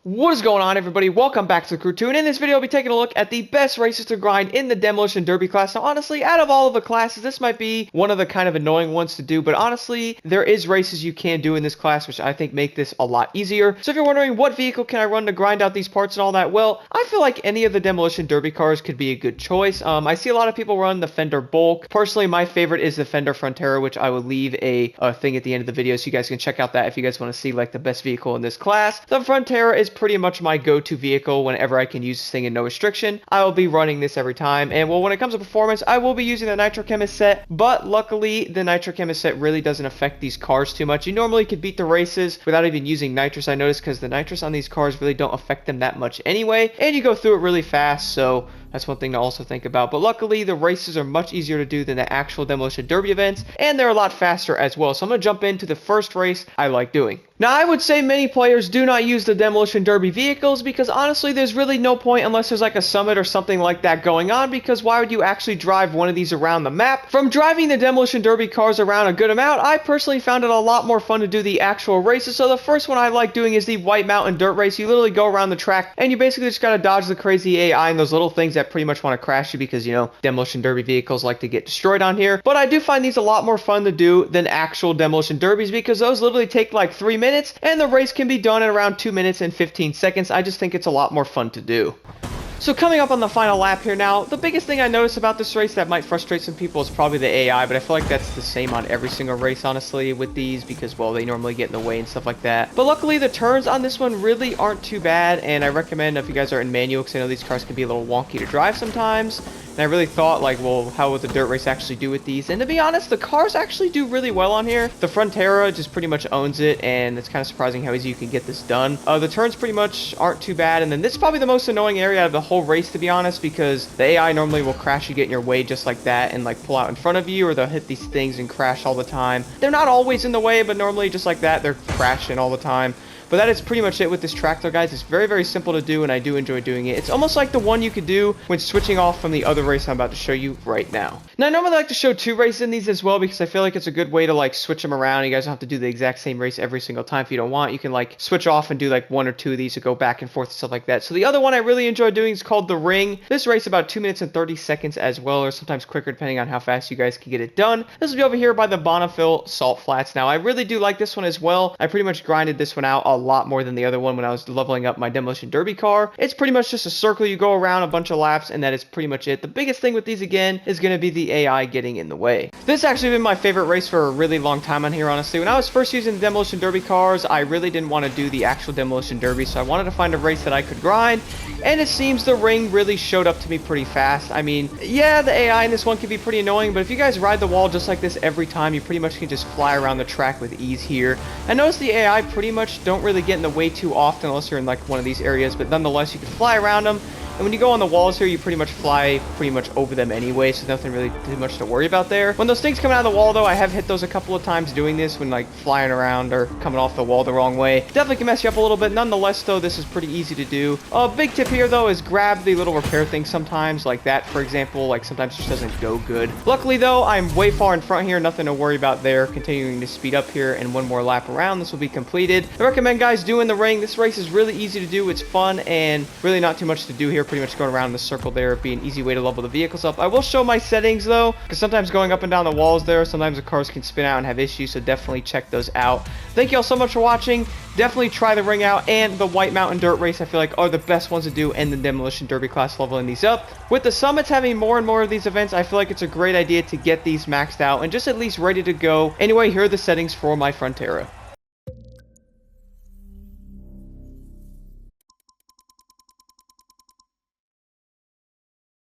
What is going on, everybody? Welcome back to the crew 2, and in this video I'll be taking a look at the best races to grind in the Demolition Derby class. Now honestly, out of all of the classes, this might be one of the kind of annoying ones to do, but honestly, there is races you can do in this class which I think make this a lot easier. So if you're wondering what vehicle can I run to grind out these parts and all that, well, I feel like any of the Demolition Derby cars could be a good choice. I see a lot of people run the Fender Bulk. Personally, my favorite is the Fender Frontera, which I will leave a thing at the end of the video so you guys can check out that if you guys want to see like the best vehicle in this class. The Frontera is pretty much my go-to vehicle whenever I can use this thing in no restriction. I will be running this every time, and well, when it comes to performance, I will be using the Nitro Chemist set, but luckily the Nitro Chemist set really doesn't affect these cars too much. You normally could beat the races without even using nitrous, I noticed, because the nitrous on these cars really don't affect them that much anyway, and you go through it really fast, so that's one thing to also think about. But luckily, the races are much easier to do than the actual Demolition Derby events, and they're a lot faster as well. So I'm going to jump into the first race I like doing. Now, I would say many players do not use the Demolition Derby vehicles because honestly, there's really no point unless there's like a summit or something like that going on, because why would you actually drive one of these around the map? From driving the Demolition Derby cars around a good amount, I personally found it a lot more fun to do the actual races. So the first one I like doing is the White Mountain Dirt Race. You literally go around the track and you basically just got to dodge the crazy AI and those little things that pretty much want to crash you because, you know, Demolition Derby vehicles like to get destroyed on here. But I do find these a lot more fun to do than actual Demolition Derbies because those literally take like 3 minutes and the race can be done in around 2 minutes and 15 seconds. I just think it's a lot more fun to do. So coming up on the final lap here now, the biggest thing I notice about this race that might frustrate some people is probably the AI, but I feel like that's the same on every single race, honestly, with these, because, well, they normally get in the way and stuff like that. But luckily, the turns on this one really aren't too bad, and I recommend if you guys are in manual, because I know these cars can be a little wonky to drive sometimes. And I really thought, like, well, how would the dirt race actually do with these? And to be honest, the cars actually do really well on here. The Frontera just pretty much owns it, and it's kind of surprising how easy you can get this done. The turns pretty much aren't too bad, and then this is probably the most annoying area out of the whole race, to be honest, because the AI normally will crash you, get in your way just like that, and like pull out in front of you, or they'll hit these things and crash all the time. They're not always in the way, but normally just like that, they're crashing all the time. But that is pretty much it with this track though, guys. It's very, very simple to do, and I do enjoy doing it. It's almost like the one you could do when switching off from the other race I'm about to show you right now. Now, I normally like to show 2 races in these as well because I feel like it's a good way to like switch them around. You guys don't have to do the exact same race every single time if you don't want. You can like switch off and do like 1 or 2 of these to go back and forth and stuff like that. So the other one I really enjoy doing is called The Ring. This race about 2 minutes and 30 seconds as well, or sometimes quicker depending on how fast you guys can get it done. This will be over here by the Bonneville Salt Flats. Now, I really do like this one as well. I pretty much grinded this one out a lot more than the other one when I was leveling up my Demolition Derby car. It's pretty much just a circle. You go around a bunch of laps, and that is pretty much it. The biggest thing with these, again, is going to be the AI getting in the way. This has actually been my favorite race for a really long time on here, honestly. When I was first using the Demolition Derby cars, I really didn't want to do the actual Demolition Derby, so I wanted to find a race that I could grind, and it seems the Ring really showed up to me pretty fast. I mean, yeah, the AI in this one can be pretty annoying, but if you guys ride the wall just like this every time, you pretty much can just fly around the track with ease here. I noticed the AI pretty much don't really get in the way too often unless you're in like one of these areas, but nonetheless you can fly around them. And when you go on the walls here, you pretty much fly over them anyway, so nothing really too much to worry about there. When those things come out of the wall, though, I have hit those a couple of times doing this when, like, flying around or coming off the wall the wrong way. Definitely can mess you up a little bit. Nonetheless, though, this is pretty easy to do. A big tip here, though, is grab the little repair things sometimes, like that, for example. Like, sometimes it just doesn't go good. Luckily, though, I'm way far in front here. Nothing to worry about there. Continuing to speed up here, and one more lap around. This will be completed. I recommend, guys, doing the Ring. This race is really easy to do. It's fun, and really not too much to do here. Pretty much going around the circle there would be an easy way to level the vehicles up. I will show my settings though, because sometimes going up and down the walls there, sometimes the cars can spin out and have issues, so definitely check those out. Thank you all so much for watching. Definitely try the Ring out, and the White Mountain Dirt Race I feel like are the best ones to do in the Demolition Derby class, leveling these up. With the summits having more and more of these events, I feel like it's a great idea to get these maxed out and just at least ready to go. Anyway, here are the settings for my Frontera.